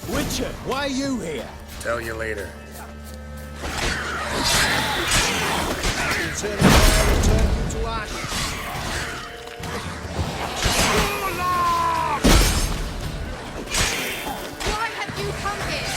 Witcher, why are you here? Tell you later. Eternal fire will turn you to ash. Why have you come here?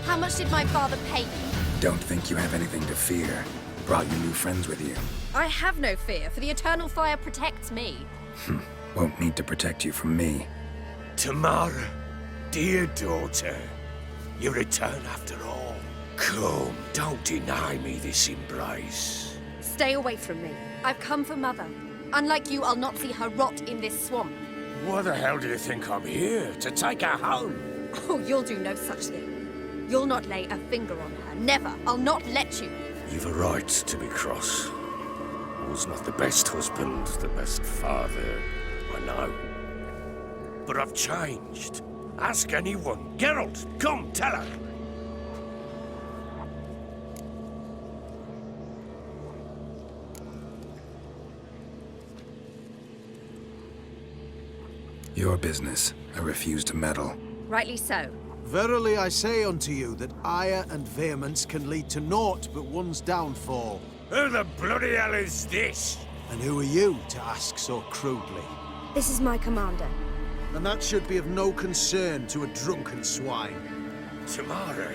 How much did my father pay you? Don't think you have anything to fear. Brought your new friends with you. I have no fear, for the eternal fire protects me. Won't need to protect you from me. Tamara, dear daughter, you return after all. Come, don't deny me this embrace. Stay away from me. I've come for Mother. Unlike you, I'll not see her rot in this swamp. Why the hell do you think I'm here? To take her home? Oh, you'll do no such thing. You'll not lay a finger on her. Never. I'll not let you. You've a right to be cross. I was not the best husband, the best father, I know. But I've changed. Ask anyone. Geralt, come, tell her. Your business. I refuse to meddle. Rightly so. Verily I say unto you that ire and vehemence can lead to naught but one's downfall. Who the bloody hell is this? And who are you to ask so crudely? This is my commander. And that should be of no concern to a drunken swine. Tamara,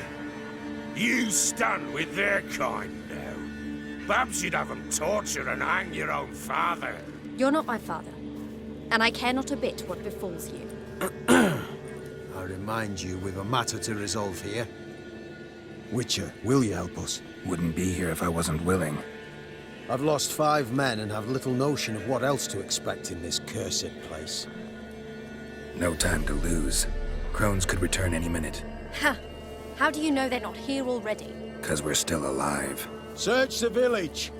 you stand with their kind now. Perhaps you'd have them torture and hang your own father. You're not my father, and I care not a bit what befalls you. I remind you, we've a matter to resolve here. Witcher, will you help us? Wouldn't be here if I wasn't willing. I've lost 5 men and have little notion of what else to expect in this cursed place. No time to lose. Crones could return any minute. Ha! How do you know they're not here already? 'Cause we're still alive. Search the village!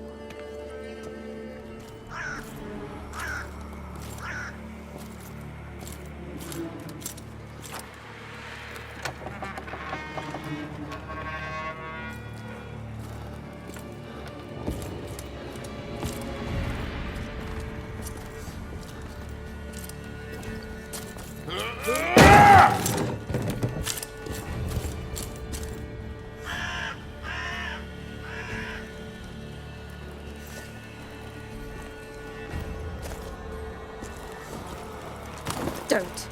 Don't.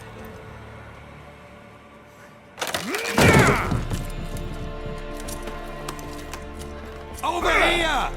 Over here!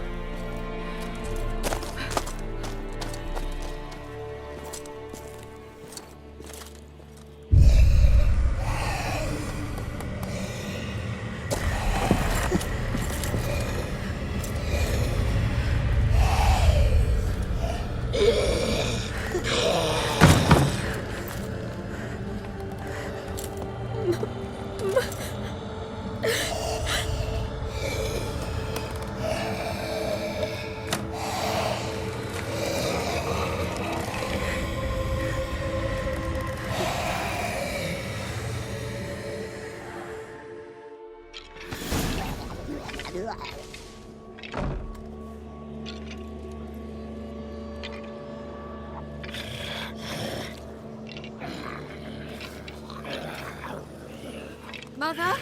Father?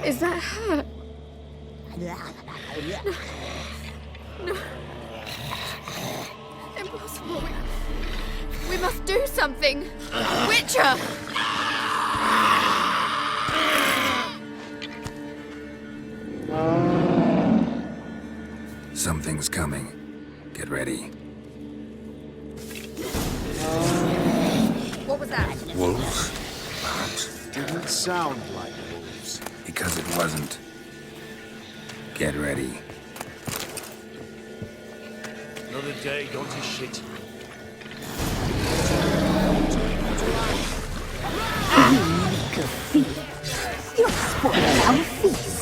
Is that her? No. Impossible. We must do something. Witcher! Something's coming. Get ready. What was that? Wolves? Perhaps. Didn't sound like wolves. Because it wasn't. Get ready. Another day gone to shit. You'll spoil our feast.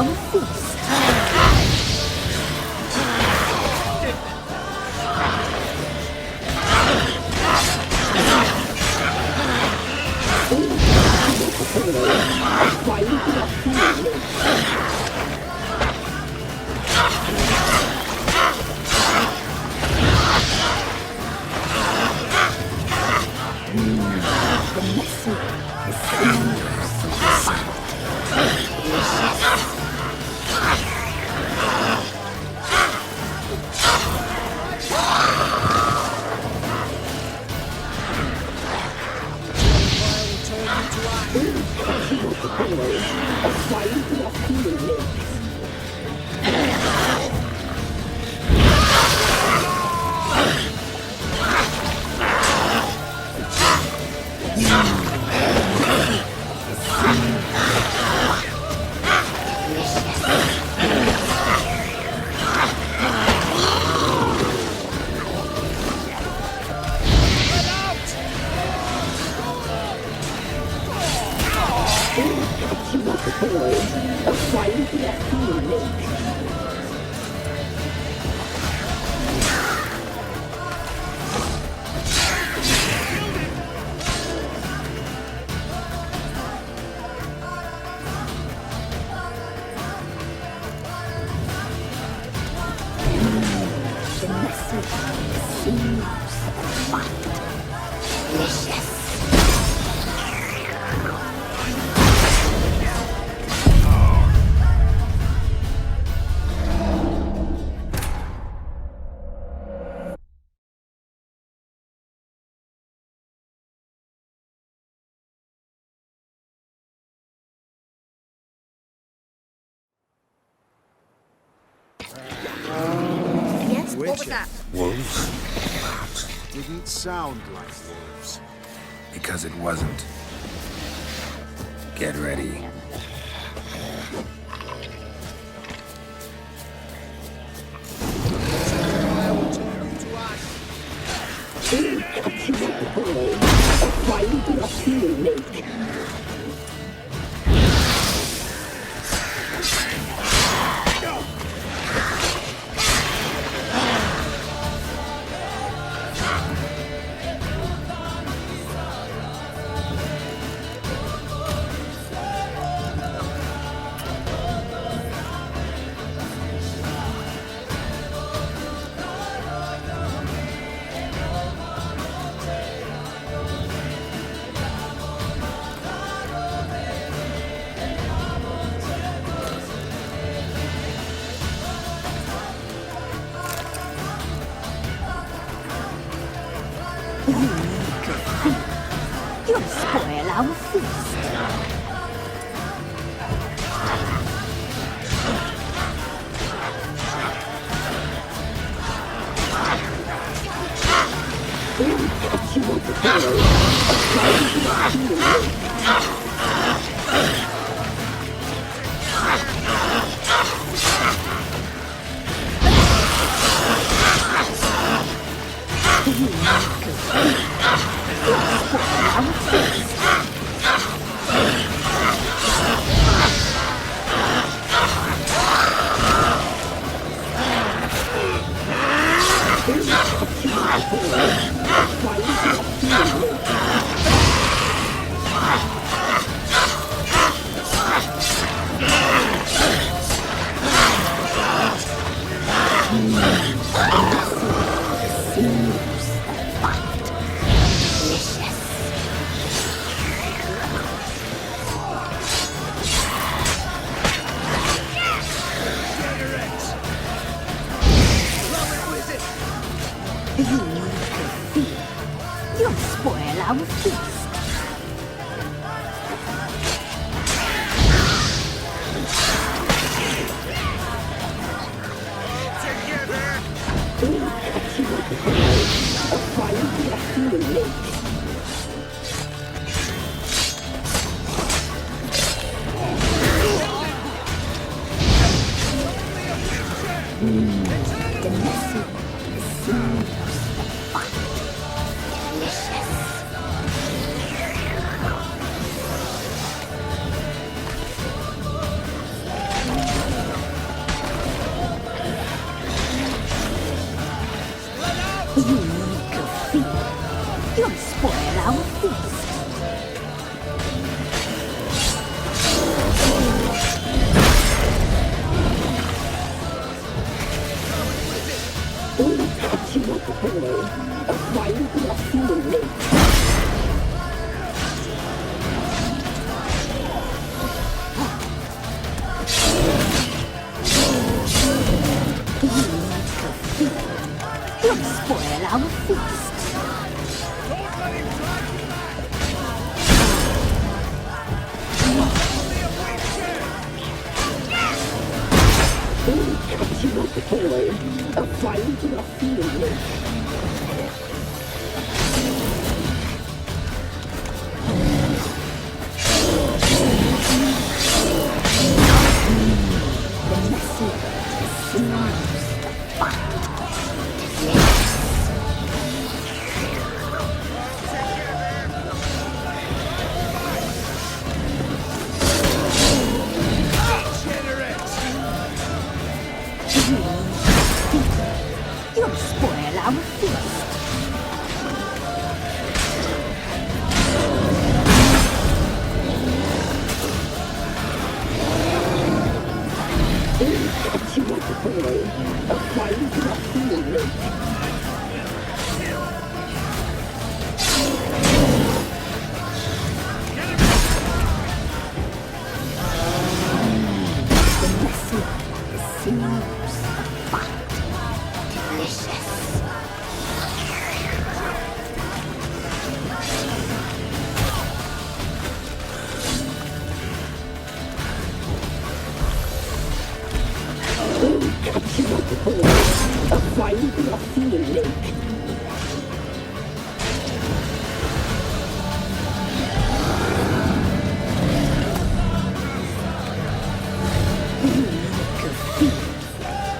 Our feast. Yes? What was that? Wolves? Perhaps. Didn't sound like wolves. Because it wasn't. Get ready. You'll spoil our feast. You'll spoil our feast. You'll spoil our feast. You'll spoil our feast. You'll spoil our feast.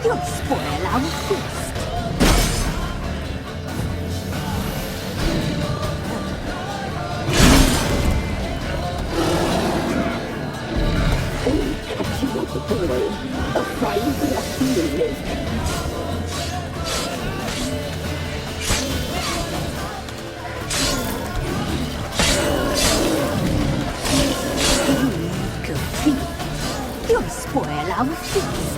You'll spoil our feast. You'll spoil our feast.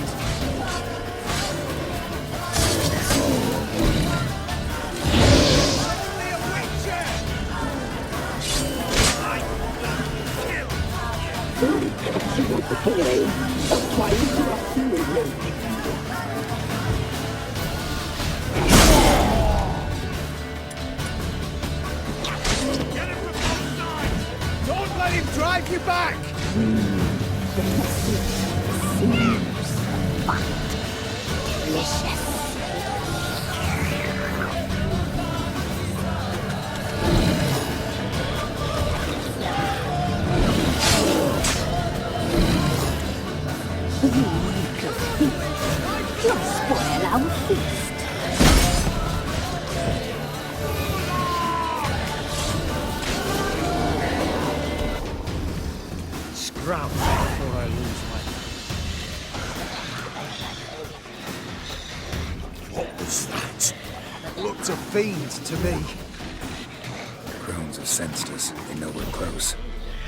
Don't let him drive you back! Delicious. You'll spoil our feast. Scram before I lose my... What was that? Looked a fiend to me. The crones have sensed us. They know we're close.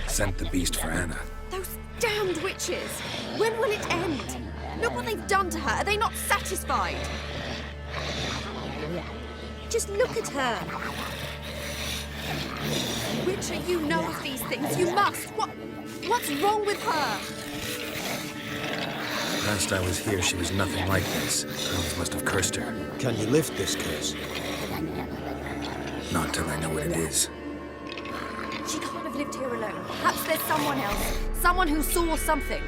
Sent the beast for Anna. Those damned witches! When will it end? Look what they've done to her. Are they not satisfied? Just look at her. Witcher, you know of these things. You must. What's wrong with her? Last I was here, she was nothing like this. Crones must have cursed her. Can you lift this curse? Not till I know what it is. She can't have lived here alone. Perhaps there's someone else. Someone who saw something.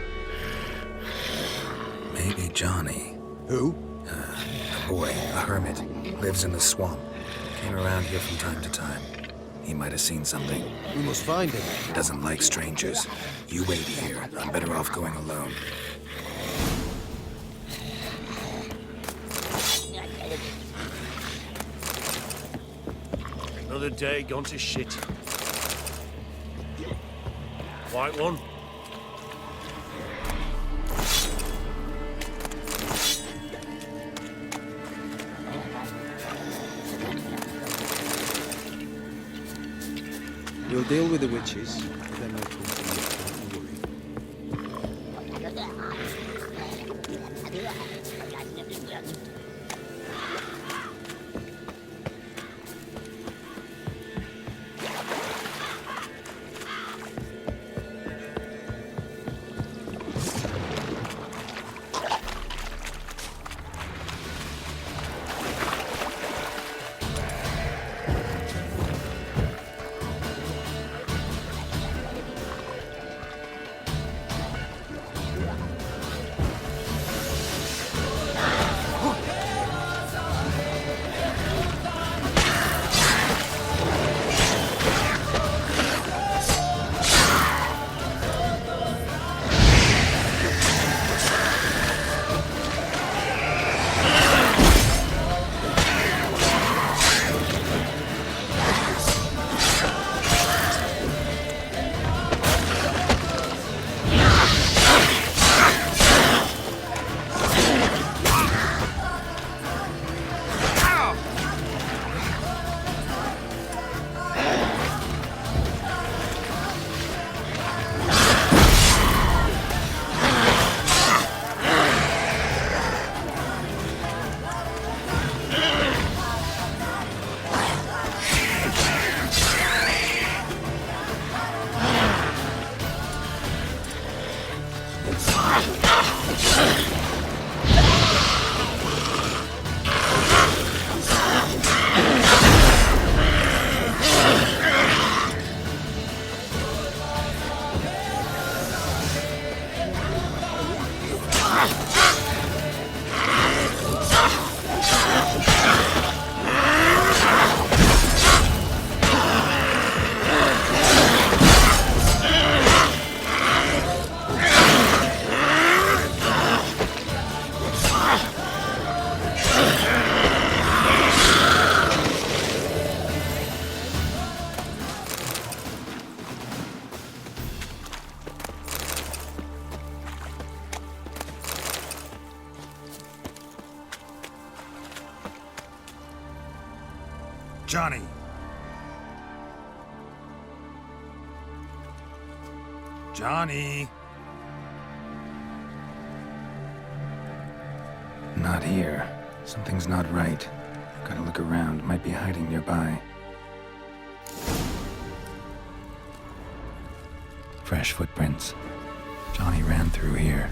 Maybe Johnny. Who? A boy, a hermit. Lives in the swamp. Came around here from time to time. He might have seen something. We must find him. Doesn't like strangers. You wait here. I'm better off going alone. Another day gone to shit. White one. We'll deal with the witches, then I'll come to you. Don't worry. Johnny! Johnny! Not here. Something's not right. Gotta look around. Might be hiding nearby. Fresh footprints. Johnny ran through here,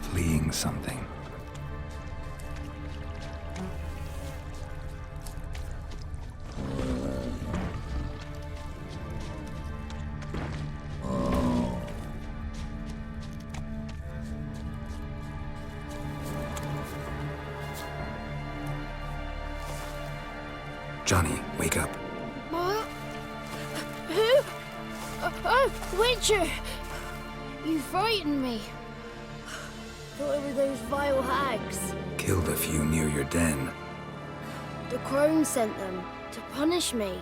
fleeing something. Johnny, wake up. What? Who? Oh, Witcher! You frightened me. Thought it were those vile hags. Killed a few near your den. The crone sent them to punish me.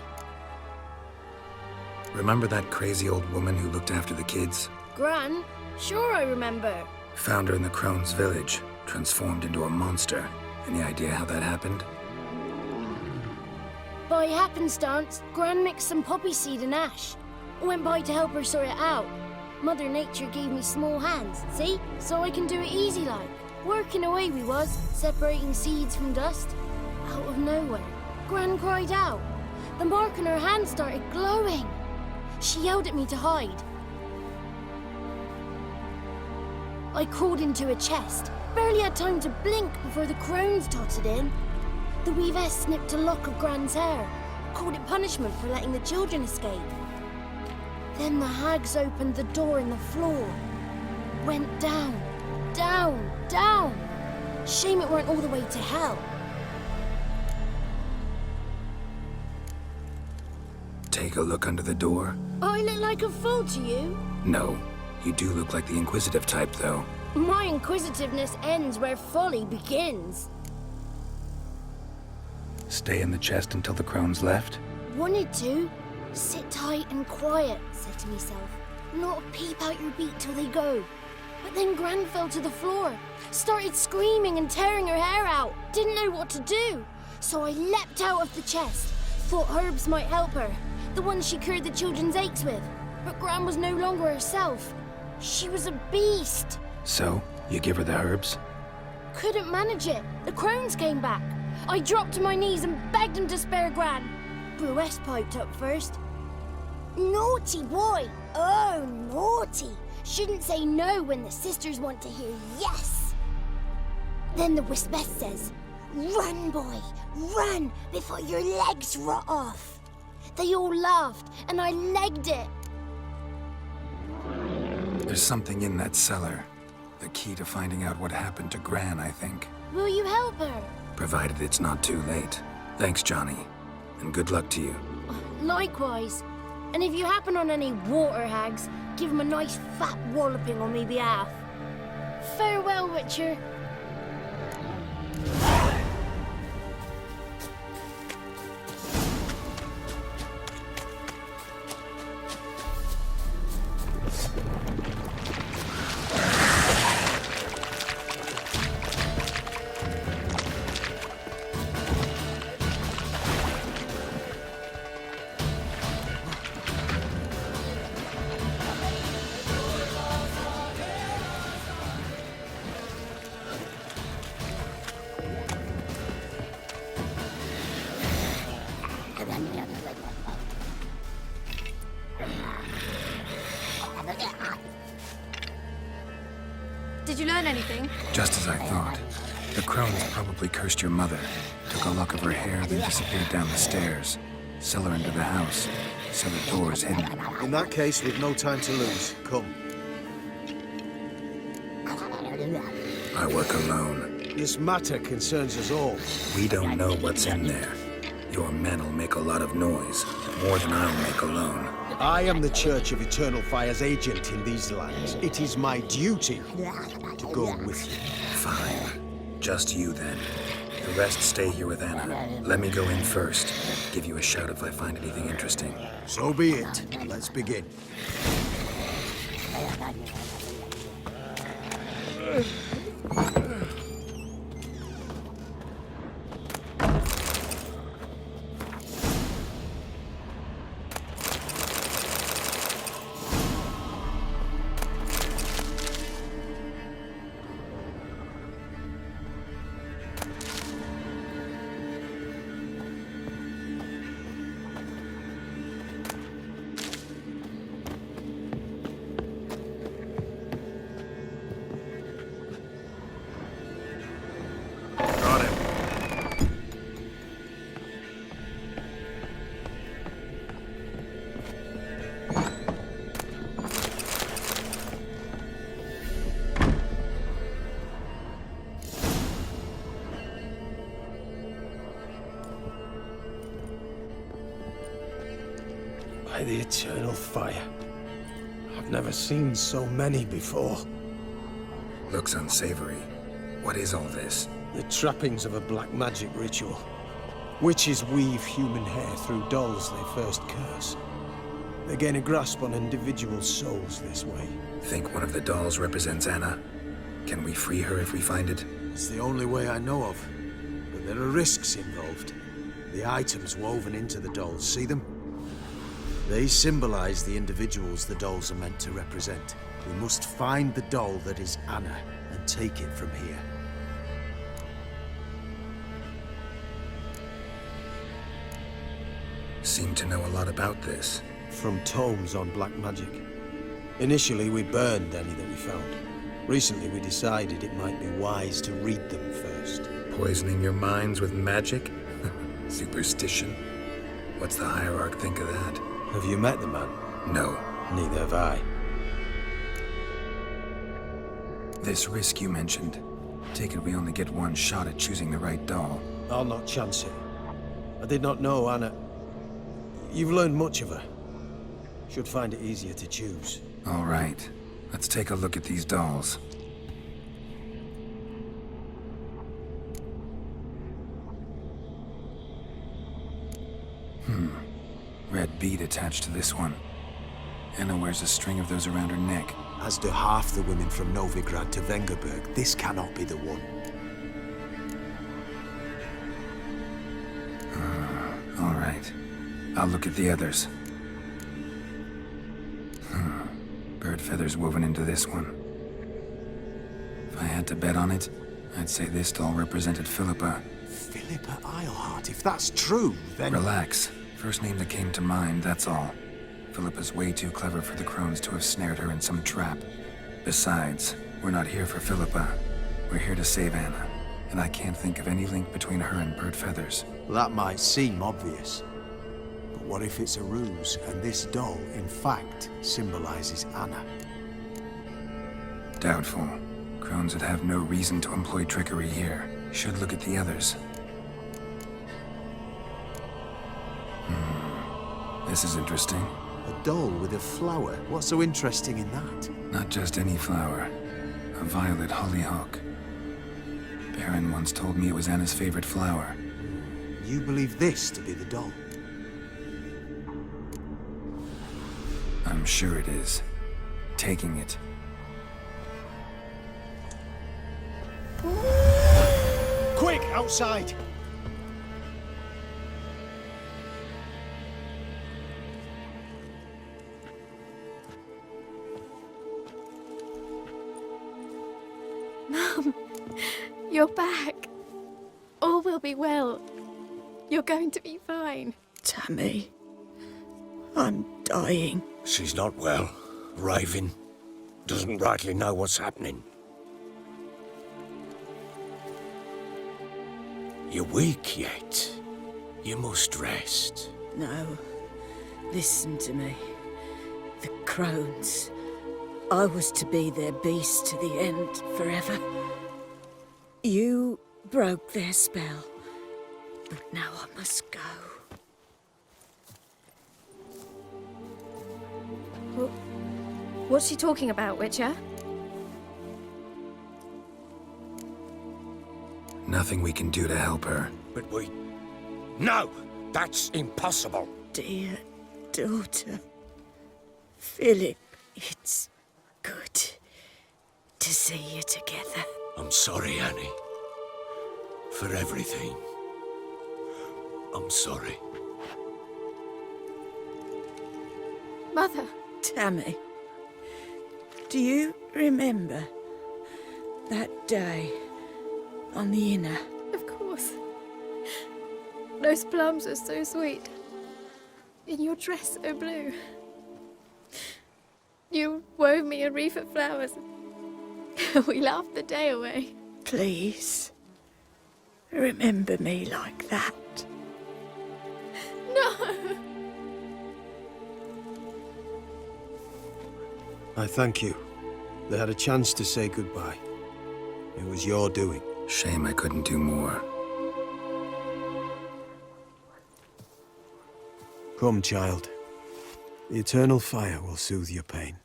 Remember that crazy old woman who looked after the kids? Gran? Sure I remember. Found her in the Crone's village, transformed into a monster. Any idea how that happened? By happenstance, Gran mixed some poppy seed and ash. I went by to help her sort it out. Mother Nature gave me small hands, see? So I can do it easy like. Working away we was, separating seeds from dust. Out of nowhere, Gran cried out. The mark on her hand started glowing. She yelled at me to hide. I crawled into a chest. Barely had time to blink before the crones tottered in. The weavess snipped a lock of Gran's hair, called it punishment for letting the children escape. Then the hags opened the door in the floor. Went down, down, down. Shame it weren't all the way to hell. Take a look under the door. I look like a fool to you? No, you do look like the inquisitive type, though. My inquisitiveness ends where folly begins. Stay in the chest until the crones left? Wanted to. Sit tight and quiet, said to myself. Not peep out your beat till they go. But then Gran fell to the floor, started screaming and tearing her hair out. Didn't know what to do. So I leapt out of the chest. Thought herbs might help her, the ones she cured the children's aches with. But Gran was no longer herself. She was a beast. So, you give her the herbs? Couldn't manage it. The crones came back. I dropped to my knees and begged him to spare Gran. Bruess piped up first. Naughty boy! Oh, naughty! Shouldn't say no when the sisters want to hear yes! Then the Wispess says, run, boy, run before your legs rot off. They all laughed and I legged it. There's something in that cellar. The key to finding out what happened to Gran, I think. Will you help her? Provided it's not too late. Thanks, Johnny. And good luck to you. Likewise. And if you happen on any water hags, give them a nice fat walloping on me behalf. Farewell, Witcher. Did you learn anything? Just as I thought. The crones probably cursed your mother, took a lock of her hair, then disappeared down the stairs. Cellar into the house. Cellar doors hidden. In that case, we've no time to lose. Come. I work alone. This matter concerns us all. We don't know what's in there. Your men'll make a lot of noise. More than I'll make alone. I am the Church of Eternal Fire's agent in these lands. It is my duty to go with you. Fine. Just you then. The rest stay here with Anna. Let me go in first. Give you a shout if I find anything interesting. So be it. Let's begin. By the Eternal Fire. I've never seen so many before. Looks unsavory. What is all this? The trappings of a black magic ritual. Witches weave human hair through dolls they first curse. They gain a grasp on individual souls this way. Think one of the dolls represents Anna? Can we free her if we find it? It's the only way I know of. But there are risks involved. The items woven into the dolls, see them? They symbolize the individuals the dolls are meant to represent. We must find the doll that is Anna and take it from here. seem to know a lot about this. From tomes on black magic. Initially, we burned any that we found. Recently, we decided it might be wise to read them first. Poisoning your minds with magic? Superstition? What's the hierarch think of that? Have you met the man? No. Neither have I. This risk you mentioned. Take it we only get one shot at choosing the right doll. I'll not chance it. I did not know Anna. You've learned much of her. Should find it easier to choose. All right. Let's take a look at these dolls. Red bead attached to this one. Anna wears a string of those around her neck. As do half the women from Novigrad to Vengerberg. This cannot be the one. All right. I'll look at the others. Bird feathers woven into this one. If I had to bet on it, I'd say this doll represented Philippa. Philippa Eilhart, if that's true, then... Relax. First name that came to mind, that's all. Philippa's way too clever for the crones to have snared her in some trap. Besides, we're not here for Philippa. We're here to save Anna. And I can't think of any link between her and bird feathers. That might seem obvious. But what if it's a ruse, and this doll, in fact, symbolizes Anna? Doubtful. Crones would have no reason to employ trickery here. Should look at the others. This is interesting. A doll with a flower? What's so interesting in that? Not just any flower. A violet hollyhock. Baron once told me it was Anna's favorite flower. You believe this to be the doll? I'm sure it is. Taking it. Quick, outside! You're back. All will be well. You're going to be fine. Tammy, I'm dying. She's not well. Raving. Doesn't rightly know what's happening. You're weak yet. You must rest. No, listen to me. The crones. I was to be their beast to the end, forever. You broke their spell, but now I must go. What's she talking about, Witcher? Nothing we can do to help her. But we... No! That's impossible! Dear daughter, Philip, it's good to see you together. I'm sorry, Annie. For everything. I'm sorry. Mother. Tammy, do you remember that day on the inner? Of course. Those plums are so sweet. And your dress so blue. You wove me a wreath of flowers. We laughed the day away. Please, remember me like that. No! I thank you. They had a chance to say goodbye. It was your doing. Shame I couldn't do more. Come, child. The eternal fire will soothe your pain.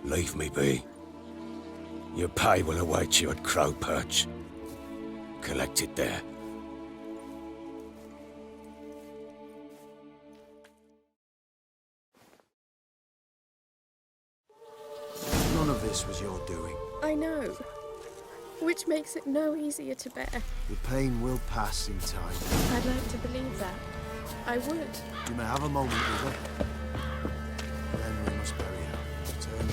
Leave me be. Your pay will await you at Crow Perch. Collect it there. None of this was your doing. I know. Which makes it no easier to bear. The pain will pass in time. I'd like to believe that. I would. You may have a moment with her. Then we must bury her. Return.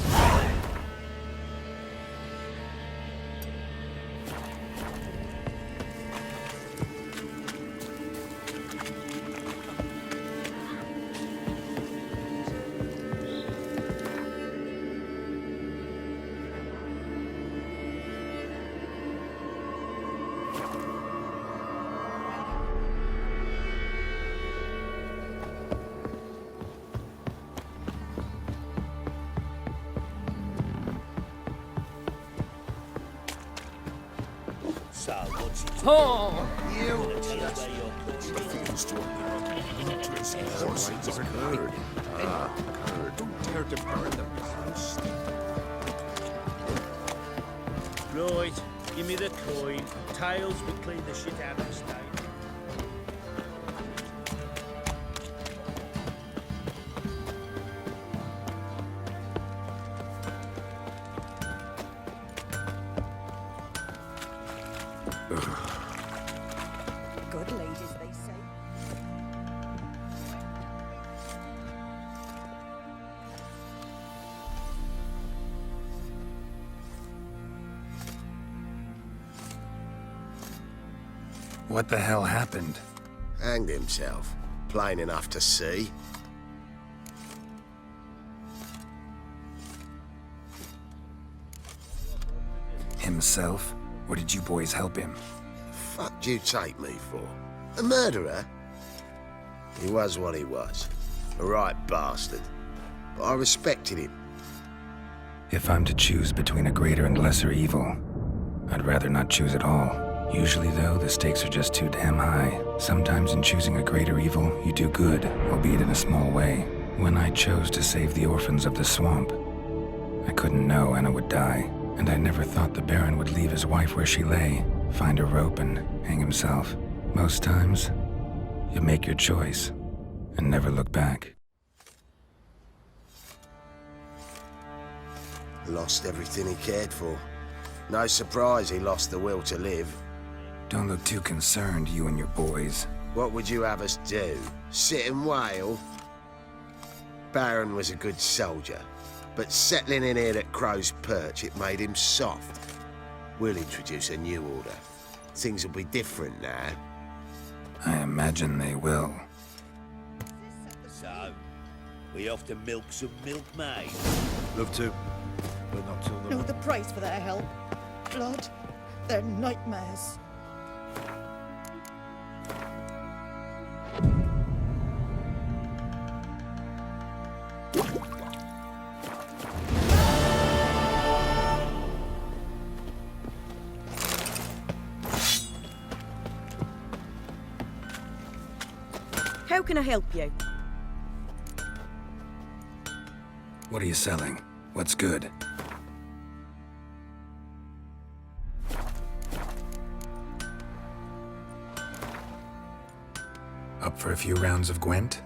So, what's it? Oh! Gonna tell us where you're Don't dare to burn them. Right, give me the coin. Tails will clean the shit out of the state. Good ladies, they say. What the hell happened? Hanged himself. Plain enough to see. Himself? Or did you boys help him? Fuck do you take me for? A murderer? He was what he was. A right bastard. But I respected him. If I'm to choose between a greater and lesser evil, I'd rather not choose at all. Usually, though, the stakes are just too damn high. Sometimes in choosing a greater evil, you do good, albeit in a small way. When I chose to save the orphans of the swamp, I couldn't know Anna would die, and I never thought the Baron would leave his wife where she lay, find a rope and hang himself. Most times, you make your choice and never look back. Lost everything he cared for. No surprise he lost the will to live. Don't look too concerned, you and your boys. What would you have us do? Sit and wail? Baron was a good soldier, but settling in here at Crow's Perch, it made him soft. We'll introduce a new order. Things will be different now. I imagine they will. So, we off to milk some milkmaid. Love to, but not till the... Know the price for their help. Blood. They're nightmares. How can I help you? What are you selling? What's good? Up for a few rounds of Gwent?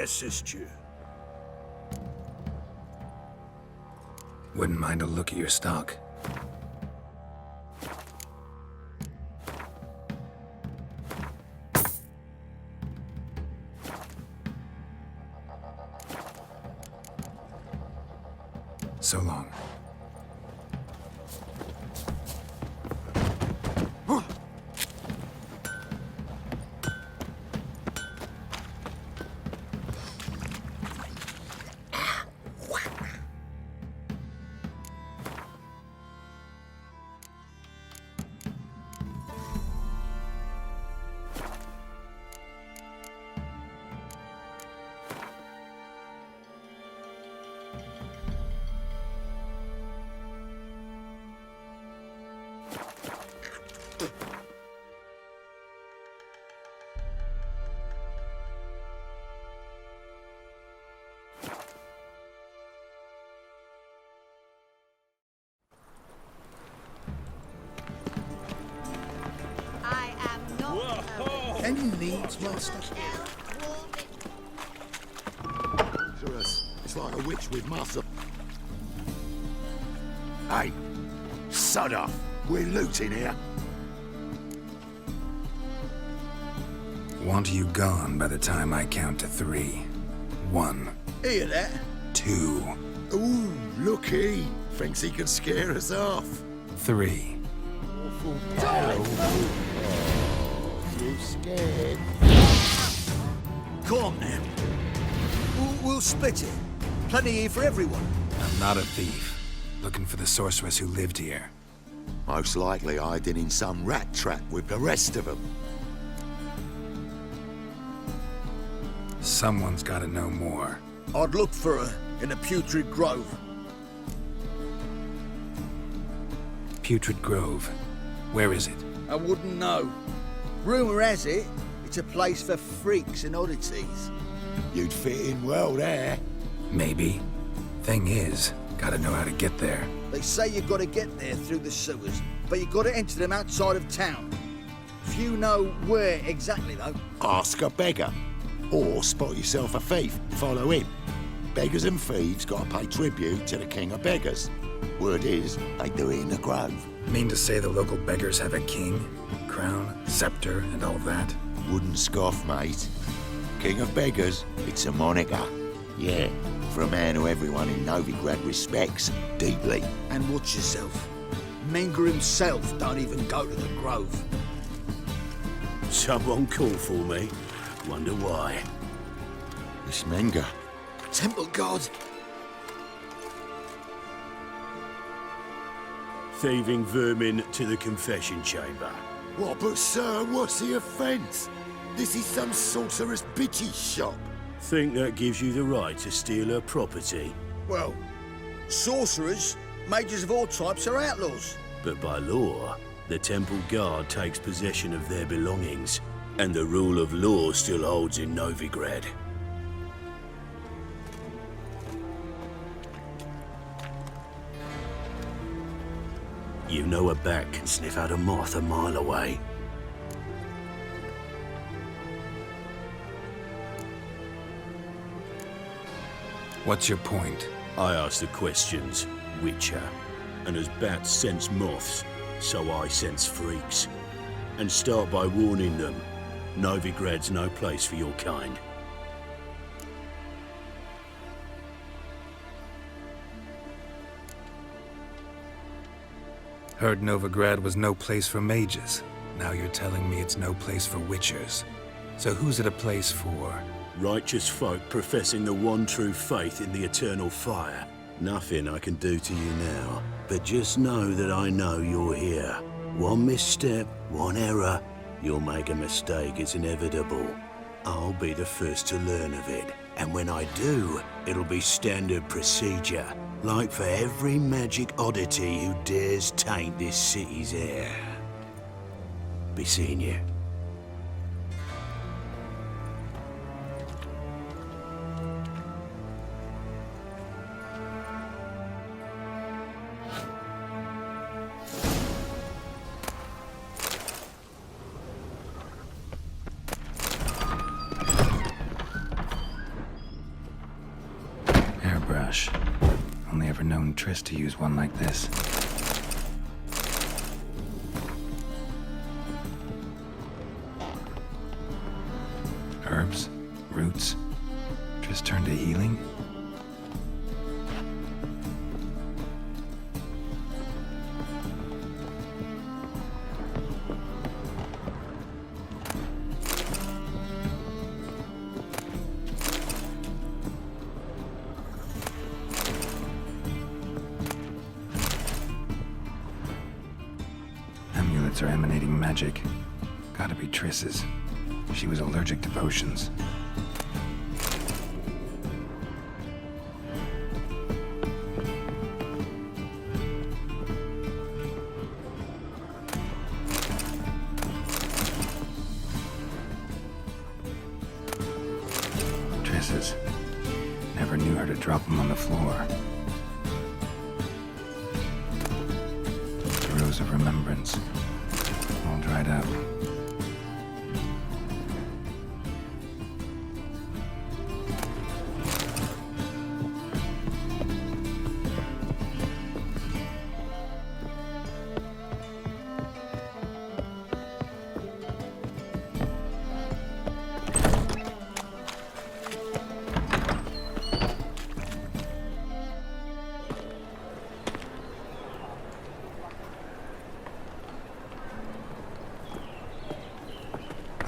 assist you? Wouldn't mind a look at your stock. So long. I am not. Any needs, master? It's like a witch with muscle. Hey, sod off. We're looting here. Want you gone by the time I count to 3. 1, Hear that? 2, Ooh, looky. Thinks he can scare us off. 3. You scared? Come on now. We'll split it. Plenty here for everyone. I'm not a thief. Looking for the sorceress who lived here. Most likely hiding in some rat trap with the rest of them. Someone's gotta know more. I'd look for her in the Putrid Grove. Putrid Grove. Where is it? I wouldn't know. Rumour has it, it's a place for freaks and oddities. You'd fit in well there. Maybe. Thing is, gotta know how to get there. They say you've got to get there through the sewers, but you've got to enter them outside of town. Few know where exactly, though. Ask a beggar. Or spot yourself a thief. Follow him. Beggars and thieves got to pay tribute to the king of beggars. Word is, they do it in the grove. Mean to say the local beggars have a king, crown, scepter, and all that? Wouldn't scoff, mate. King of beggars, it's a moniker. Yeah, for a man who everyone in Novigrad respects deeply. And watch yourself. Menger himself don't even go to the grove. Someone call for me. Wonder why. This Menger. Temple guard. Thieving vermin to the confession chamber. What, but sir, what's the offence? This is some sorcerer's bitchy shop. Think that gives you the right to steal her property? Well, sorcerers, mages of all types are outlaws. But by law, the temple guard takes possession of their belongings, and the rule of law still holds in Novigrad. You know a bat can sniff out a moth a mile away. What's your point? I ask the questions, Witcher. And as bats sense moths, so I sense freaks. And start by warning them, Novigrad's no place for your kind. Heard Novigrad was no place for mages. Now you're telling me it's no place for witchers. So who's it a place for? Righteous folk professing the one true faith in the eternal fire. Nothing I can do to you now, but just know that I know you're here. One misstep, one error, you'll make a mistake, it's inevitable. I'll be the first to learn of it, and when I do, it'll be standard procedure, like for every magic oddity who dares taint this city's air. Be seeing you. Triss to use one like this. Herbs, roots. Triss turned to healing? Amulets are emanating magic. Gotta be Triss's. She was allergic to potions. Triss's. Never knew her to drop them on the floor. The Rose of Remembrance. All dried up.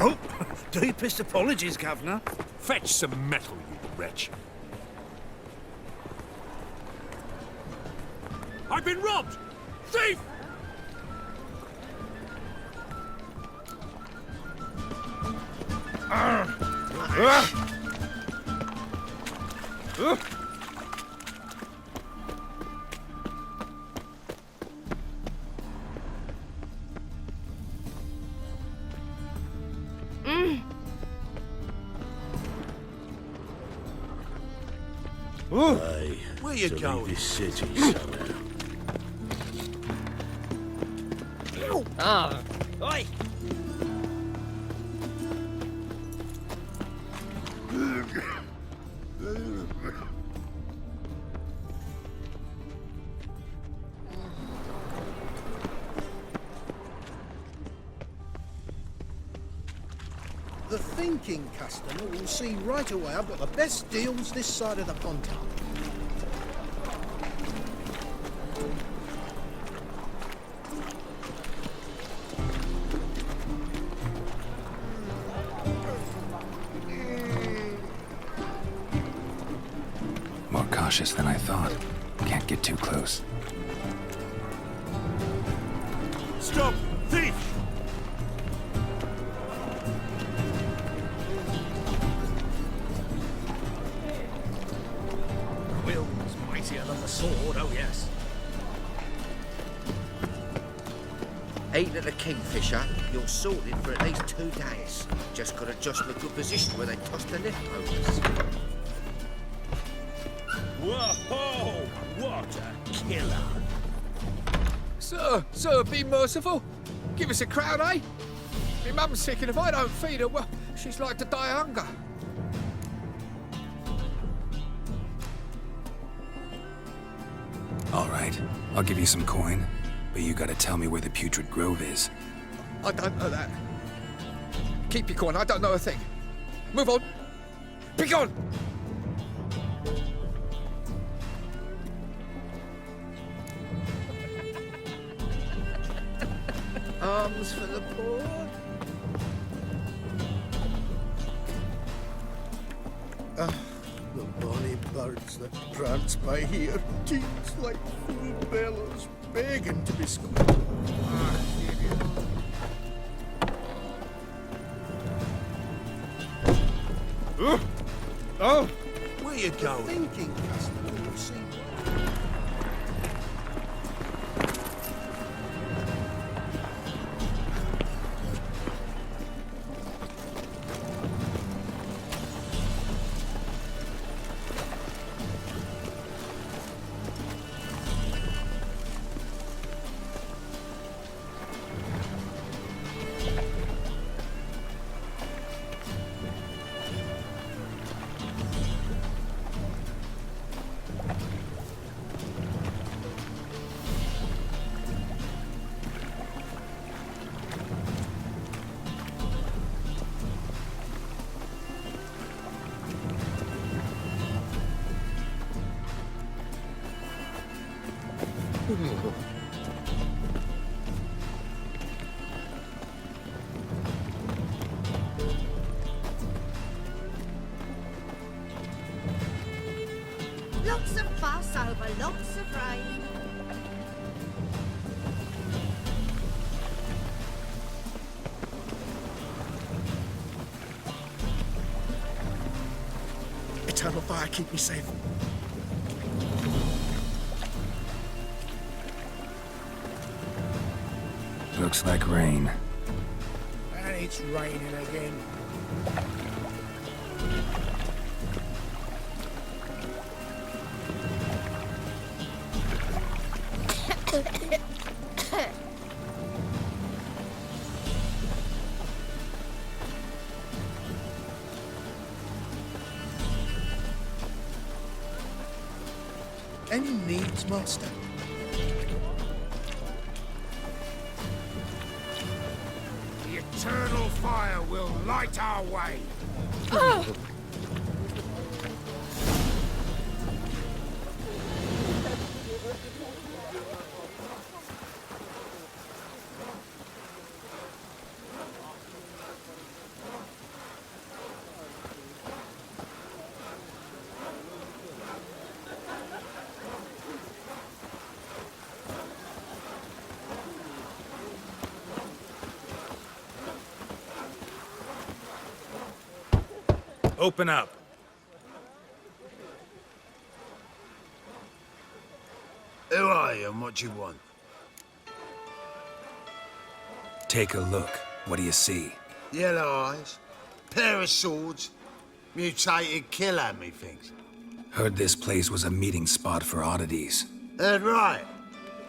Oh, deepest apologies, Governor. Fetch some metal, you wretch. I've been robbed! Thief! Hey, Where you to leave going? this city somehow. Ah, oi! The thinking customer will see right away I've got the best deals this side of the pond. More cautious than I thought. Can't get too close. Stop! Thief! Will was mightier than the sword, oh yes. Ain't at the Kingfisher, you're sorted for at least 2 days. Just got to adjust in a good position where they toss the leftovers. Whoa! What a killer! Sir, be merciful. Give us a crown, eh? My mum's sick, and if I don't feed her, well, she's like to die of hunger. All right, I'll give you some coin, but you gotta tell me where the putrid grove is. I don't know that. Keep your coin, I don't know a thing. Move on. Be gone! Arms for the poor. The bonny birds that prance by here, teens like full bellows, begging to be squeezed. Oh! Where you going? Thinking customer will see. Lots of fuss over lots of rain. Eternal fire, keep me safe. Looks like rain. And it's raining again. Any needs, Master? The eternal fire will light our way. Open up. Who are you and what do you want? Take a look. What do you see? Yellow eyes, pair of swords, mutated killer, methinks. Heard this place was a meeting spot for oddities. Heard right.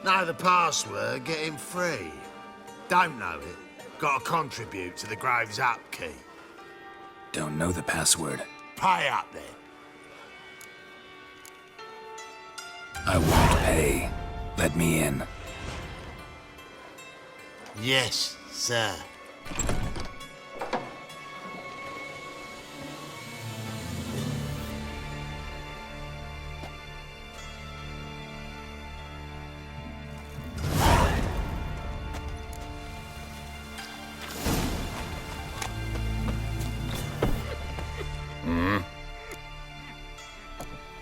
Know the password, get him free. Don't know it, gotta contribute to the Grave's upkeep. Don't know the password. Pay up then. I won't pay. Let me in. Yes, sir.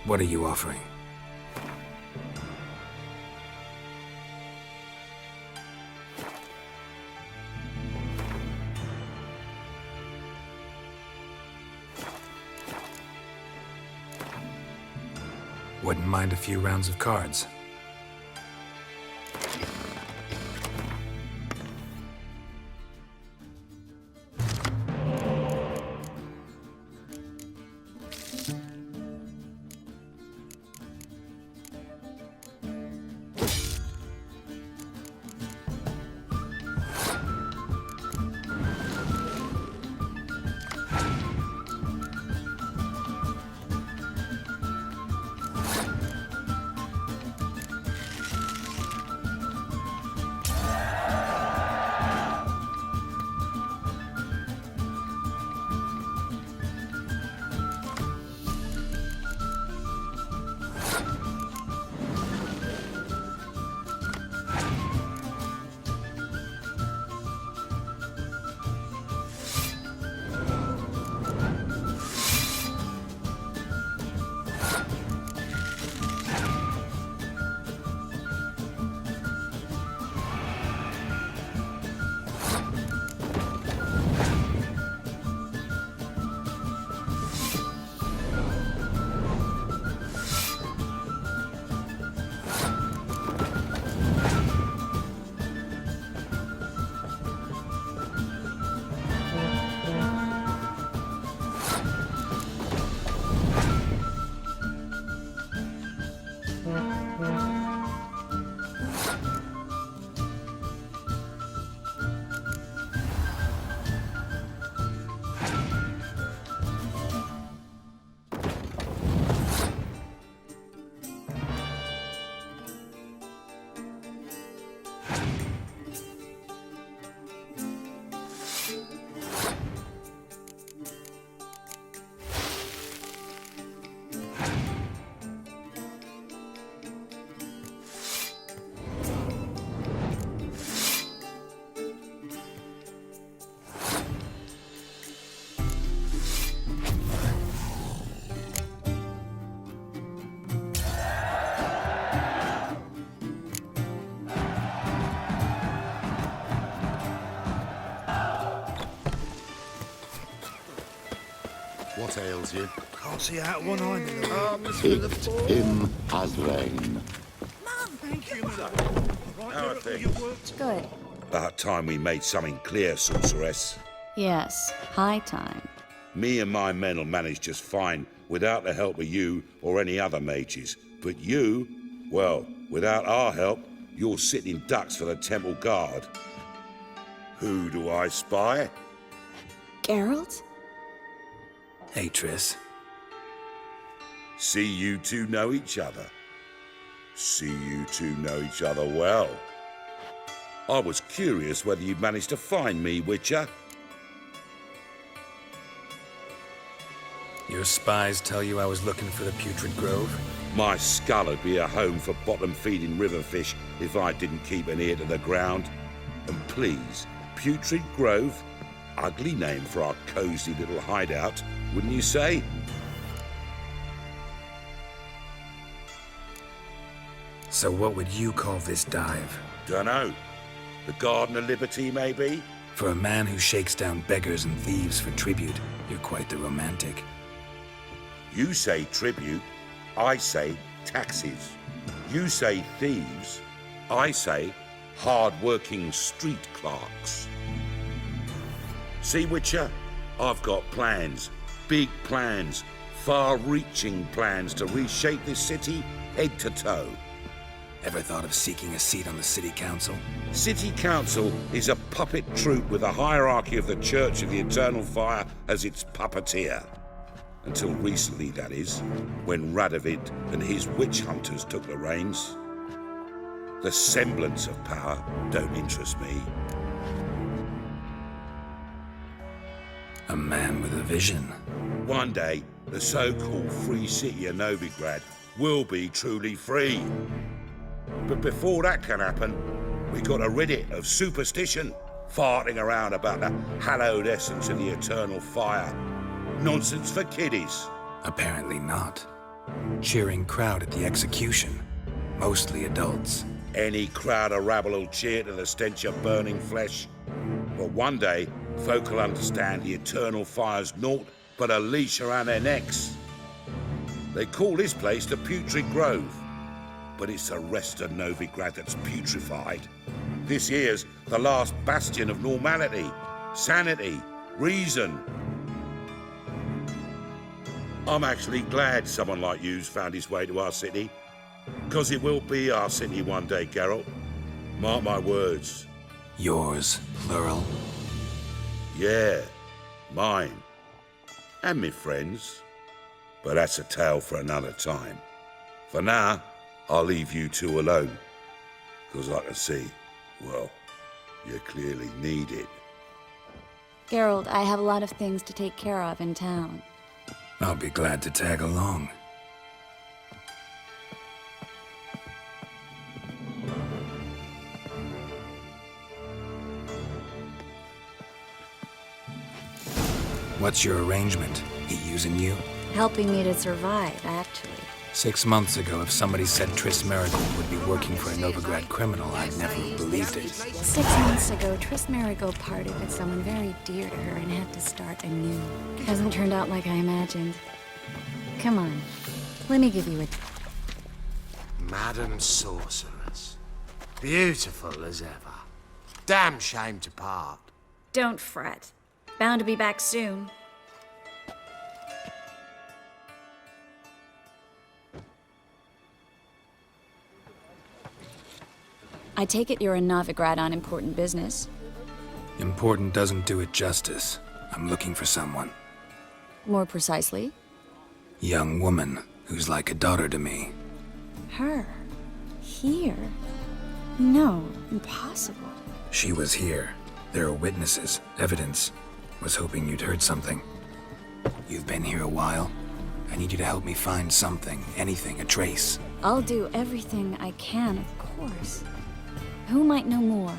What are you offering? Wouldn't mind a few rounds of cards. What ails you? Can't see out one eye in the Arms for the poor. Him as rain. How are things? Good. About time we made something clear, sorceress. Yes, high time. Me and my men will manage just fine without the help of you or any other mages. But you, well, without our help, you're sitting ducks for the temple guard. Who do I spy? Geralt? Hey, Triss. See you two know each other. See you two know each other well. I was curious whether you'd managed to find me, Witcher. Your spies tell you I was looking for the Putrid Grove? My skull would be a home for bottom-feeding river fish if I didn't keep an ear to the ground. And please, Putrid Grove? Ugly name for our cozy little hideout, wouldn't you say? So what would you call this dive? Dunno. The Garden of Liberty, maybe? For a man who shakes down beggars and thieves for tribute, you're quite the romantic. You say tribute, I say taxes. You say thieves, I say hard-working street clerks. See, Witcher, I've got plans, big plans, far-reaching plans to reshape this city head to toe. Ever thought of seeking a seat on the city council? City Council is a puppet troupe with a hierarchy of the Church of the Eternal Fire as its puppeteer. Until recently, that is, when Radovid and his witch hunters took the reins. The semblance of power don't interest me. A man with a vision. One day, the so-called free city of Novigrad will be truly free. But before that can happen, we gotta rid it of superstition, farting around about the hallowed essence of the eternal fire. Nonsense for kiddies. Apparently not. Cheering crowd at the execution. Mostly adults. Any crowd of rabble will cheer to the stench of burning flesh. But one day, folk will understand the eternal fire's naught but a leash around their necks. They call this place the Putrid Grove, but it's the rest of Novigrad that's putrefied. This here's the last bastion of normality, sanity, reason. I'm actually glad someone like you's found his way to our city, because it will be our city one day, Geralt. Mark my words. Yours, plural. Yeah, mine. And me friends. But that's a tale for another time. For now, I'll leave you two alone. Because I can see, well, you clearly need it. Geralt, I have a lot of things to take care of in town. I'll be glad to tag along. What's your arrangement? He using you? Helping me to survive, actually. 6 months ago, if somebody said Triss Marigold would be working for a Novigrad criminal, I'd never have believed it. 6 months ago, Triss Marigold parted with someone very dear to her and had to start anew. Hasn't turned out like I imagined. Come on, let me give you a... Madam Sorceress. Beautiful as ever. Damn shame to part. Don't fret. Bound to be back soon. I take it you're in Novigrad on important business. Important doesn't do it justice. I'm looking for someone. More precisely? Young woman who's like a daughter to me. Her? Here? No, impossible. She was here. There are witnesses, evidence. Was hoping you'd heard something. You've been here a while. I need you to help me find something, anything, a trace. I'll do everything I can, of course. Who might know more?